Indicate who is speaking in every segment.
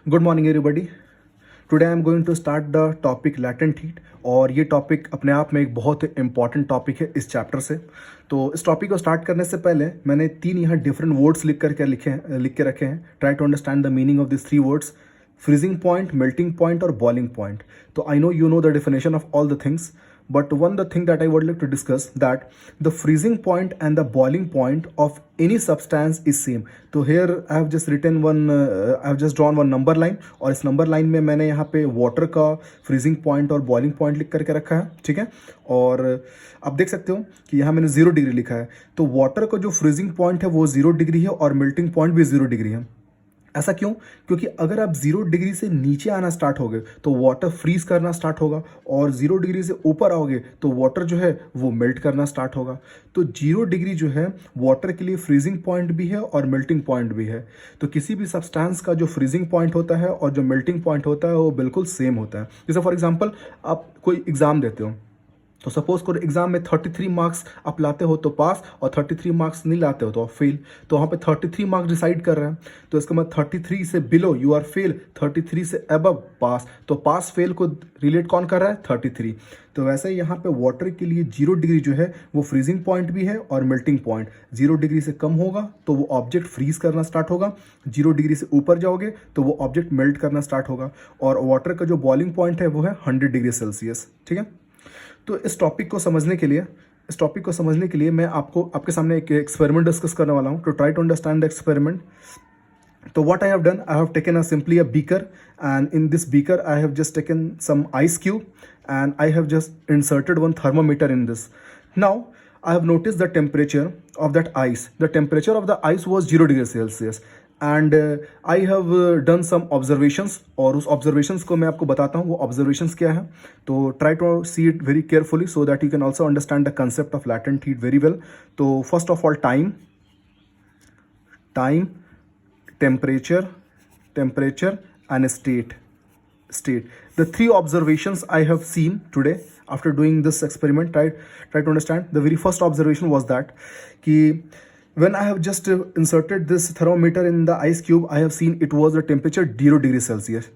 Speaker 1: Good morning everybody. Today I am going to start the topic latent heat. और ये topic अपने आप में एक बहुत इंपॉर्टेंट टॉपिक है इस चैप्टर से। तो इस टॉपिक को स्टार्ट करने से पहले मैंने 3 यहाँ डिफरेंट वर्ड्स लिख के रखे हैं। Try to understand the meaning of this 3 words: freezing point, melting point और बॉइलिंग पॉइंट। तो I know you know the definition of all the things, but one the thing that I would like to discuss, that the freezing point and the boiling point of any substance is same. तो here I have just written one I have just drawn one number line, और इस number line में मैंने यहाँ पे water का freezing point और boiling point लिख करके रखा है, ठीक है। और आप देख सकते हो कि यहाँ मैंने 0 डिग्री लिखा है। तो वाटर का जो फ्रीजिंग पॉइंट है वो 0 डिग्री है और मेल्टिंग पॉइंट भी 0 डिग्री है। ऐसा क्यों? क्योंकि अगर आप 0 डिग्री से नीचे आना स्टार्ट हो गए तो वाटर फ्रीज करना स्टार्ट होगा, और 0 डिग्री से ऊपर आओगे तो वाटर जो है वो मेल्ट करना स्टार्ट होगा। तो 0 डिग्री जो है वाटर के लिए फ्रीजिंग पॉइंट भी है और मेल्टिंग पॉइंट भी है। तो किसी भी सब्सटेंस का जो फ्रीजिंग पॉइंट होता है और जो मेल्टिंग पॉइंट होता है वो बिल्कुल सेम होता है। जैसे फॉर एग्जाम्पल आप कोई एग्जाम देते हो, तो सपोज करो एग्जाम में 33 मार्क्स आप लाते हो तो पास, और 33 मार्क्स नहीं लाते हो तो आप फेल। तो वहाँ पे 33 मार्क्स डिसाइड कर रहे हैं, तो इसका मतलब 33 से बिलो यू आर फेल, 33 से अबव पास। तो पास फेल को रिलेट कौन कर रहा है? 33। तो वैसे ही यहाँ पे वाटर के लिए 0 डिग्री जो है वो फ्रीजिंग पॉइंट भी है और मेल्टिंग पॉइंट। 0 डिग्री से कम होगा तो वो ऑब्जेक्ट फ्रीज करना स्टार्ट होगा, 0 डिग्री से ऊपर जाओगे तो वो ऑब्जेक्ट मेल्ट करना स्टार्ट होगा। और वाटर का जो बॉइलिंग पॉइंट है वो है 100 डिग्री सेल्सियस, ठीक है। तो इस टॉपिक को समझने के लिए मैं आपके सामने एक एक्सपेरिमेंट डिस्कस करने वाला हूँ। To try to understand the experiment, तो what I have done, I have taken simply a beaker, and in this beaker I have just taken some ice cube and I have just inserted one thermometer in this. Now I have noticed the temperature of that ice. The temperature of the ice was 0 degrees Celsius, and I have done some observations, और उस observations को मैं आपको बताता हूँ वो observations क्या है। तो try to see it very carefully so that you can also understand the concept of latent heat very well. तो first of all, time, temperature and state. The 3 observations I have seen today after doing this experiment. Try to understand. The very first observation was that when I have just inserted this thermometer in the ice cube, I have seen it was the temperature 0 degrees Celsius.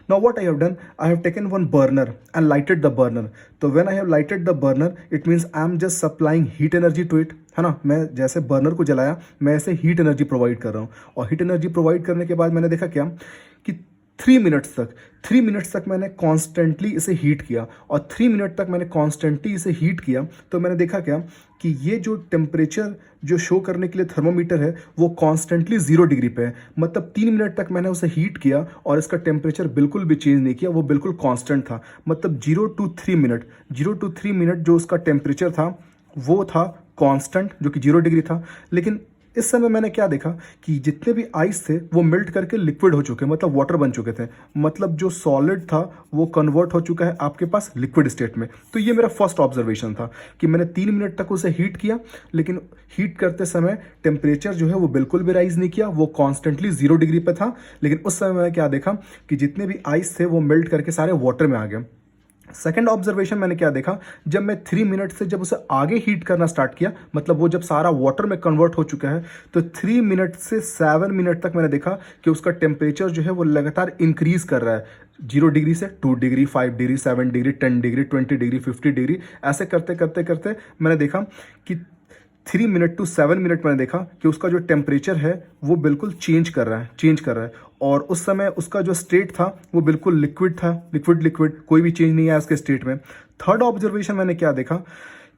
Speaker 1: Now what I have done, I have taken one burner and lighted the burner. So when I have lighted the burner, it means I am just supplying heat energy to it, है ना। मैं जैसे burner को जलाया, मैं ऐसे heat energy provide कर रहा हूँ। और हीट एनर्जी प्रोवाइड करने के बाद मैंने देखा क्या कि 3 मिनट्स तक मैंने कॉन्स्टेंटली इसे हीट किया, और 3 मिनट तक मैंने कॉन्स्टेंटली इसे हीट किया। तो मैंने देखा क्या कि ये जो टेम्परेचर जो शो करने के लिए थर्मोमीटर है वो कॉन्स्टेंटली 0 डिग्री पे है। मतलब 3 मिनट तक मैंने उसे हीट किया और इसका टेम्परेचर बिल्कुल भी चेंज नहीं किया, वो बिल्कुल कांस्टेंट था। मतलब 0 to 3 मिनट जो उसका टेम्परेचर था वो था कांस्टेंट, जो कि 0 डिग्री था। लेकिन इस समय मैंने क्या देखा कि जितने भी आइस थे वो मेल्ट करके लिक्विड हो चुके, मतलब वाटर बन चुके थे। मतलब जो सॉलिड था वो कन्वर्ट हो चुका है आपके पास लिक्विड स्टेट में। तो ये मेरा फर्स्ट ऑब्जर्वेशन था कि मैंने 3 मिनट तक उसे हीट किया, लेकिन हीट करते समय टेम्परेचर जो है वो बिल्कुल भी राइज नहीं किया, वो कॉन्स्टेंटली 0 डिग्री पे था। लेकिन उस समय मैंने क्या देखा कि जितने भी आइस थे वो मेल्ट करके सारे वाटर में आ गए। सेकेंड ऑब्जर्वेशन मैंने क्या देखा, जब मैं 3 मिनट से जब उसे आगे हीट करना स्टार्ट किया, मतलब वो जब सारा वाटर में कन्वर्ट हो चुका है, तो 3 मिनट से 7 मिनट तक मैंने देखा कि उसका टेम्परेचर जो है वो लगातार इंक्रीज कर रहा है। 0 डिग्री से 2 degree, 5 degree, 7 degree, 10 degree, 20 degree, 50 degree, ऐसे करते करते करते मैंने देखा कि 3 मिनट टू 7 मिनट मैंने देखा कि उसका जो टेम्परेचर है वो बिल्कुल चेंज कर रहा है। और उस समय उसका जो स्टेट था वो बिल्कुल लिक्विड था, लिक्विड, कोई भी चेंज नहीं आया उसके स्टेट में। थर्ड ऑब्जर्वेशन मैंने क्या देखा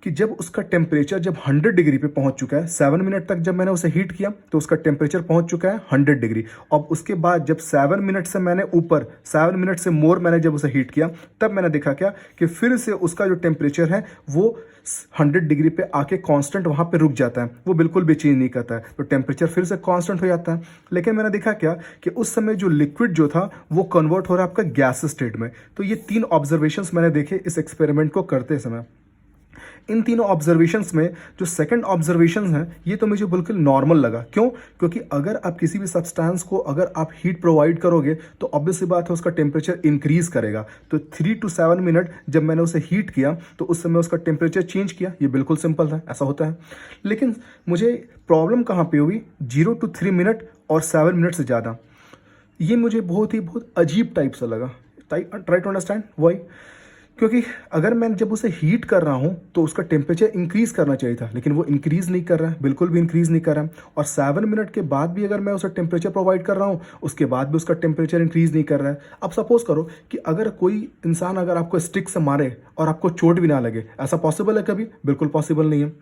Speaker 1: कि जब उसका टेम्परेचर जब 100 डिग्री पे पहुंच चुका है, 7 मिनट तक जब मैंने उसे हीट किया तो उसका टेम्परेचर पहुंच चुका है 100 डिग्री। अब उसके बाद जब 7 मिनट से मैंने ऊपर 7 मिनट से मोर मैंने जब उसे हीट किया, तब मैंने देखा क्या कि फिर से उसका जो टेम्परेचर है वो 100 डिग्री पे आके कांस्टेंट वहाँ पे रुक जाता है, वो बिल्कुल भी चेंज नहीं करता है। तो टेम्परेचर फिर से कांस्टेंट हो जाता है। लेकिन मैंने देखा क्या कि उस समय जो लिक्विड जो था वो कन्वर्ट हो रहा है आपका गैस स्टेट में। तो ये 3 ऑब्जर्वेशंस मैंने देखे इस एक्सपेरिमेंट को करते समय। इन तीनों ऑब्जर्वेशंस में जो सेकंड ऑब्जर्वेशंस हैं ये तो मुझे बिल्कुल नॉर्मल लगा। क्यों? क्योंकि अगर आप किसी भी सब्सटेंस को अगर आप हीट प्रोवाइड करोगे तो ऑब्वियस सी बात है उसका टेम्परेचर इंक्रीज करेगा। तो 3 to 7 मिनट जब मैंने उसे हीट किया तो उस समय उसका टेम्परेचर चेंज किया, ये बिल्कुल सिंपल था, ऐसा होता है। लेकिन मुझे प्रॉब्लम कहाँ पे हुई? 0 to 3 मिनट और 7 मिनट से ज़्यादा। ये मुझे बहुत अजीब टाइप सा लगा। Try to understand why. क्योंकि अगर मैं जब उसे हीट कर रहा हूँ तो उसका टेम्परेचर इंक्रीज़ करना चाहिए था, लेकिन वो इंक्रीज़ नहीं कर रहा है, बिल्कुल भी इंक्रीज़ नहीं कर रहा है। और 7 मिनट के बाद भी अगर मैं उसे टेम्परेचर प्रोवाइड कर रहा हूँ, उसके बाद भी उसका टेम्परेचर इंक्रीज़ नहीं कर रहा है। अब सपोज़ करो कि अगर कोई इंसान अगर आपको स्टिक से मारे और आपको चोट भी ना लगे, ऐसा पॉसिबल है कभी? बिल्कुल पॉसिबल नहीं है।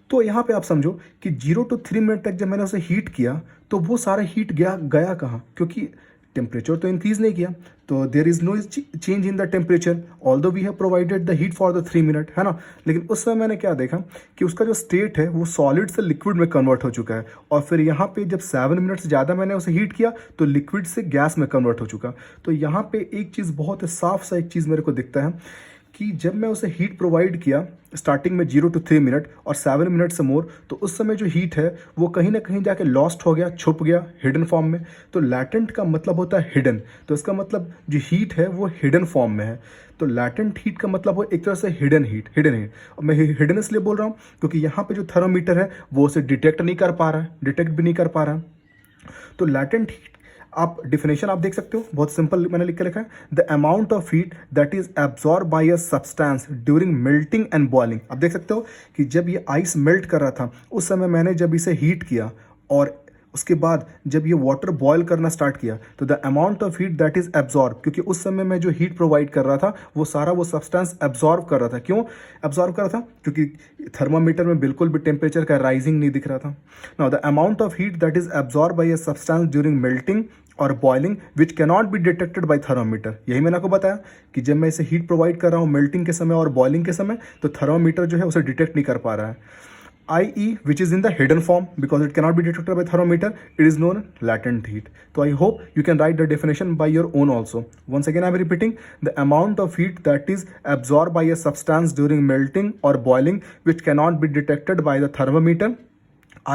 Speaker 1: तो यहाँ पे आप समझो कि 0 to 3 मिनट तक जब मैंने उसे हीट किया तो वो सारा हीट गया गया कहाँ? क्योंकि टेम्परेचर तो इंक्रीज नहीं किया, तो there is no change in the temperature although we have provided the heat for the 3 minute, है ना। लेकिन उस समय मैंने क्या देखा कि उसका जो स्टेट है वो सॉलिड से लिक्विड में कन्वर्ट हो चुका है। और फिर यहाँ पे जब 7 मिनट से ज़्यादा मैंने उसे हीट किया तो लिक्विड से गैस में कन्वर्ट हो चुका। तो यहाँ पे एक चीज़ बहुत साफ सा एक चीज़ मेरे को दिखता है कि जब मैं उसे हीट प्रोवाइड किया स्टार्टिंग में 0 to 3 मिनट और 7 मिनट से मोर, तो उस समय जो हीट है वो कहीं ना कहीं जाके लॉस्ट हो गया, छुप गया हिडन फॉर्म में। तो लैटेंट का मतलब होता है हिडन, तो इसका मतलब जो हीट है वो हिडन फॉर्म में है। तो लैटेंट हीट का मतलब हो एक तरह से हिडन हीट, हिडन हीट। और मैं हिडन इसलिए बोल रहा हूँ क्योंकि यहाँ पे जो थर्मोमीटर है वो उसे डिटेक्ट नहीं कर पा रहा है, डिटेक्ट भी नहीं कर पा रहा है। तो लैटेंट हीट, आप डिफिनेशन आप देख सकते हो, बहुत सिंपल मैंने लिख के रखा है, the amount of heat that is absorb by a substance during melting and boiling. आप देख सकते हो कि जब ये आइस मेल्ट कर रहा था उस समय मैंने जब इसे हीट किया और उसके बाद जब ये वाटर बॉयल करना स्टार्ट किया तो the amount of heat that is absorb, क्योंकि उस समय मैं जो हीट प्रोवाइड कर रहा था वो सारा वो सब्सटेंस एब्जॉर्ब कर रहा था। क्यों एब्जॉर्ब कर रहा था? क्योंकि थर्मामीटर में बिल्कुल भी टेम्परेचर का राइजिंग नहीं दिख रहा था। Now the amount of heat that is absorb by a substance during melting और boiling which cannot be detected by thermometer. यही मैंने आपको बताया कि जब मैं इसे हीट प्रोवाइड कर रहा हूँ मेल्टिंग के समय और बॉइलिंग के समय तो थर्मामीटर जो है उसे डिटेक्ट नहीं कर पा रहा है। IE which is in the hidden form because it cannot be detected by thermometer, it is known latent heat. So I hope you can write the definition by your own also. Once again I am repeating, the amount of heat that is absorbed by a substance during melting or boiling which cannot be detected by the thermometer,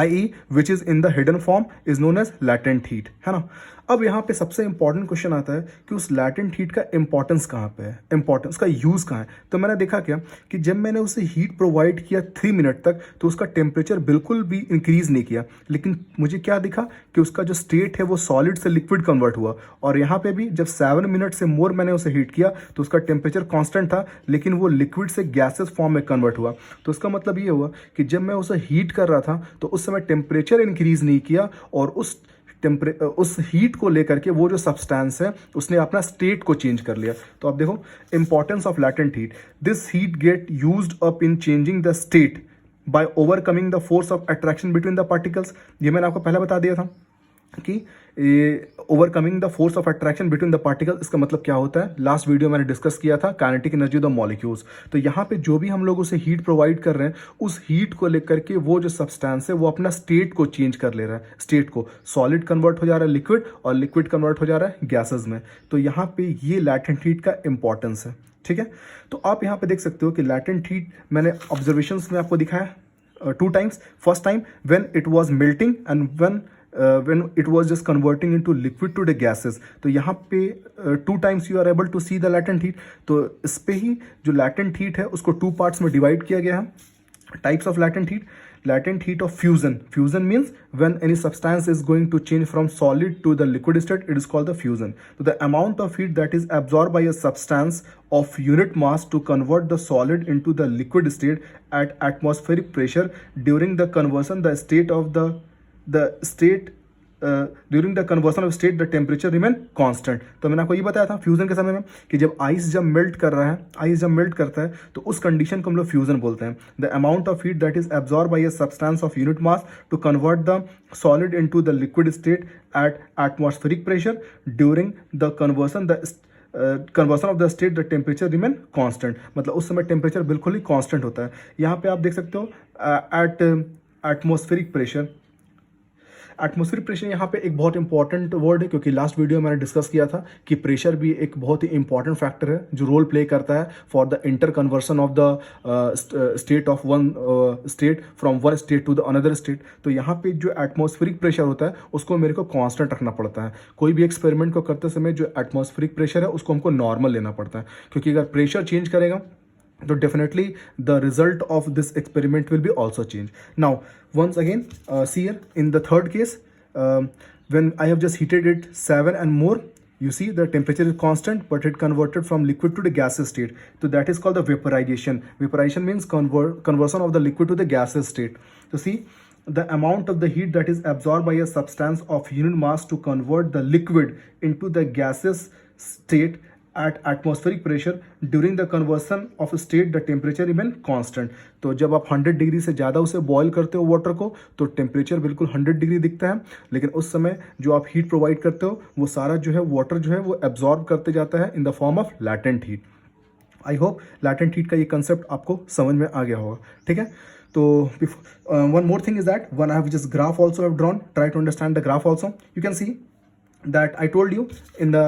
Speaker 1: IE which is in the hidden form is known as latent heat, है ना। अब यहाँ पे सबसे important question आता है कि उस लैटेंट हीट का इंपॉर्टेंस कहाँ पे है, इंपॉर्टेंस का यूज़ कहाँ है। तो मैंने देखा क्या कि जब मैंने उसे हीट प्रोवाइड किया 3 मिनट तक तो उसका टेम्परेचर बिल्कुल भी इंक्रीज़ नहीं किया, लेकिन मुझे क्या दिखा कि उसका जो स्टेट है वो सॉलिड से लिक्विड कन्वर्ट हुआ। और यहाँ पे भी जब 7 मिनट से मोर मैंने उसे हीट किया तो उसका टेम्परेचर कॉन्स्टेंट था, लेकिन वो लिक्विड से गैसेस फॉर्म में कन्वर्ट हुआ। तो इसका मतलब ये हुआ कि जब मैं उसे हीट कर रहा था तो उस समय टेम्परेचर इंक्रीज़ नहीं किया और उस हीट को लेकर के वो जो सब्सटेंस है उसने अपना स्टेट को चेंज कर लिया। तो आप देखो importance of latent heat, this heat get used up in changing the state by overcoming the force of attraction between the particles. ये मैंने आपको पहले बता दिया था कि overcoming the force of attraction between the particle, इसका मतलब क्या होता है लास्ट वीडियो मैंने डिस्कस किया था, kinetic energy of the molecules. तो यहाँ पे जो भी हम लोग उसे हीट प्रोवाइड कर रहे हैं उस हीट को लेकर के वो जो सब्सटेंस है वो अपना स्टेट को चेंज कर ले रहा है, स्टेट को सॉलिड कन्वर्ट हो जा रहा है लिक्विड और लिक्विड कन्वर्ट हो जा रहा है गैसेज में। तो यहाँ पे ये लैटेंट हीट का इंपॉर्टेंस है, ठीक है। तो आप यहाँ पे देख सकते हो कि लैटेंट हीट मैंने ऑब्जर्वेशंस में आपको दिखाया 2 times। First time when it was melting and when it was just converting into liquid to the gases। तो यहाँ पे 2 times you are able to see the latent heat। तो इस पे ही जो latent heat है उसको 2 parts में divide किया गया है। types of latent heat of fusion means when any substance is going to change from solid to the liquid state, it is called the fusion। so the amount of heat that is absorbed by a substance of unit mass to convert the solid into the liquid state at atmospheric pressure during the conversion during the conversion of state the temperature remain constant. तो मैंने आपको ये बताया था fusion के समय में कि जब आइस जब मेल्ट कर रहा है, आइस जब मेल्ट करता है तो उस कंडीशन को हम लोग फ्यूजन बोलते हैं। The amount of heat that is absorb by a substance of unit mass to convert the solid into the liquid state at atmospheric pressure during the conversion of the state the temperature remain constant. मतलब उस समय temperature बिल्कुल ही constant होता है। यहाँ पे आप देख सकते हो eight atmospheric pressure. Atmospheric pressure यहाँ पे एक बहुत इंपॉर्टेंट वर्ड है क्योंकि लास्ट वीडियो में मैंने डिस्कस किया था कि प्रेशर भी एक बहुत ही इंपॉर्टेंट फैक्टर है जो रोल प्ले करता है for the inter conversion of the state of one state from one state to the another state. तो यहाँ पे जो एटमॉस्फेरिक प्रेशर होता है उसको मेरे को कांस्टेंट रखना पड़ता है। कोई भी एक्सपेरिमेंट को करते समय जो एटमॉस्फेरिक प्रेशर है उसको हमको नॉर्मल लेना पड़ता है, क्योंकि अगर प्रेशर चेंज करेगा तो definitely the result of this experiment will be also changed. Now once again see here in the third case, when I have just heated it 7 and more, you see the temperature is constant, but it converted from liquid to the gaseous state. So that is called the vaporization. Vaporization means conversion of the liquid to the gaseous state. So see, the amount of the heat that is absorbed by a substance of unit mass to convert the liquid into the gaseous state at atmospheric pressure, during the conversion of state the temperature remain constant. तो जब आप 100 degree से ज़्यादा उसे boil करते हो water को, तो टेम्परेचर बिल्कुल 100 डिग्री दिखता है, लेकिन उस समय जो आप हीट प्रोवाइड करते हो वो सारा जो है वाटर जो है वो एब्जॉर्ब करते जाता है इन the form of latent heat. I hope latent heat का ये कंसेप्ट आपको समझ में आ गया होगा. ठीक है, तो one more thing is that when I have just graph also have drawn, try to understand the graph also. You can see that I told you in the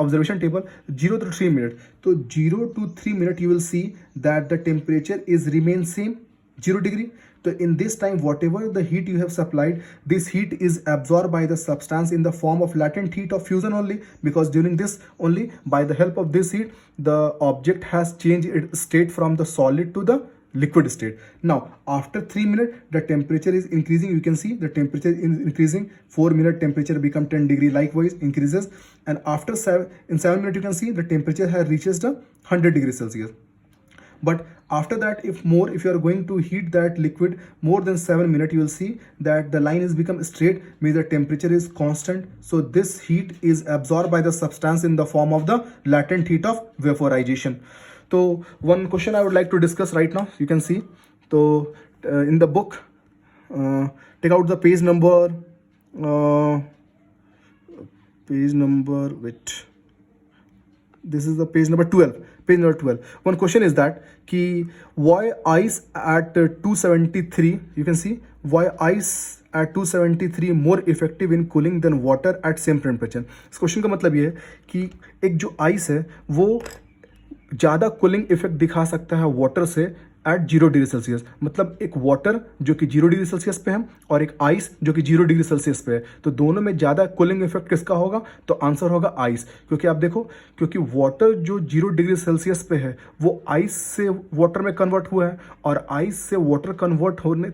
Speaker 1: observation table 0 to 3 minutes. So 0 to 3 minutes you will see that the temperature is remain same 0 degree. So in this time whatever the heat you have supplied, this heat is absorbed by the substance in the form of latent heat of fusion only, because during this only by the help of this heat the object has changed its state from the solid to the liquid state. Now after 3 minutes the temperature is increasing. You can see the temperature is increasing. 4 minute temperature become 10 degree, likewise increases, and after 7 minutes you can see the temperature has reaches the 100 degrees Celsius. But after that, if you are going to heat that liquid more than 7 minutes, you will see that the line is become straight, means the temperature is constant. So this heat is absorbed by the substance in the form of the latent heat of vaporization. So one question I would like to discuss right now, you can see. So in the book, take out the page number, wait. This is the page number 12. Page number 12. One question is that why ice at 273, you can see, why ice at 273 more effective in cooling than water at same temperature. इस question का मतलब ये है कि एक जो ice है वो ज़्यादा कूलिंग इफेक्ट दिखा सकता है वाटर से एट 0 डिग्री सेल्सियस. मतलब एक वाटर जो कि 0 डिग्री सेल्सियस पे है और एक आइस जो कि 0 डिग्री सेल्सियस पे है, तो दोनों में ज़्यादा कूलिंग इफेक्ट किसका होगा? तो आंसर होगा आइस. क्योंकि आप देखो, क्योंकि वाटर जो 0 डिग्री सेल्सियस पे है वो आइस से वाटर में कन्वर्ट हुआ है, और आइस से वाटर कन्वर्ट होने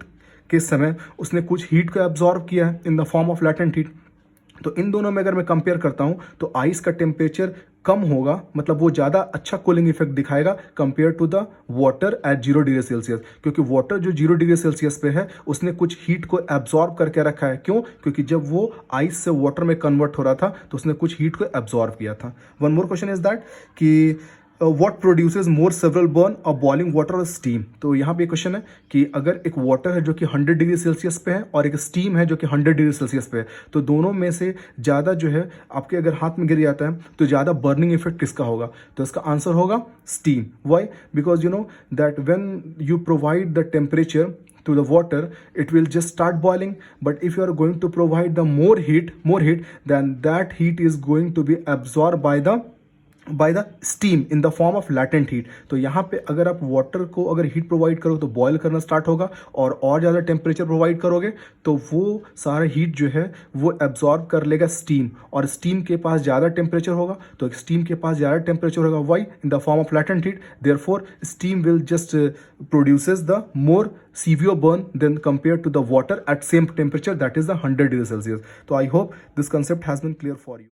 Speaker 1: के समय उसने कुछ हीट को एब्जॉर्ब किया है इन the form of latent heat. तो इन दोनों में अगर मैं कंपेयर करता हूं तो आइस का टेम्परेचर कम होगा, मतलब वो ज़्यादा अच्छा कूलिंग इफेक्ट दिखाएगा compare to the water at 0 degree Celsius. क्योंकि वाटर जो 0 डिग्री सेल्सियस पे है उसने कुछ हीट को एब्जॉर्ब करके रखा है. क्यों? क्योंकि जब वो आइस से वाटर में कन्वर्ट हो रहा था तो उसने कुछ हीट को एब्जॉर्ब किया था. One more question is that कि what produces more several burn of boiling water और स्टीम. तो यहाँ पे क्वेश्चन है कि अगर एक वाटर है जो कि 100 डिग्री सेल्सियस पे है और एक स्टीम है जो कि 100 डिग्री सेल्सियस पे है, तो दोनों में से ज़्यादा जो है आपके अगर हाथ में गिर जाता है तो ज़्यादा बर्निंग इफेक्ट किसका होगा? तो इसका आंसर होगा steam. Why? Because you know that when you provide the temperature to the water, it will just start boiling. But if you are going to provide the more heat, then that heat is going to be absorbed by the steam in the form of latent heat. तो यहाँ पे अगर आप water को अगर heat provide करो तो boil करना स्टार्ट होगा, और ज़्यादा टेम्परेचर प्रोवाइड करोगे तो वो सारा हीट जो है वो एब्जॉर्ब कर लेगा स्टीम, और स्टीम के पास ज़्यादा टेम्परेचर होगा. तो स्टीम के पास ज़्यादा टेम्परेचर होगा, why? In the form of latent heat. Therefore steam will just produces the more severe burn than compared to the water at same temperature, that is the 100 degree Celsius. So I hope this concept has been clear for you.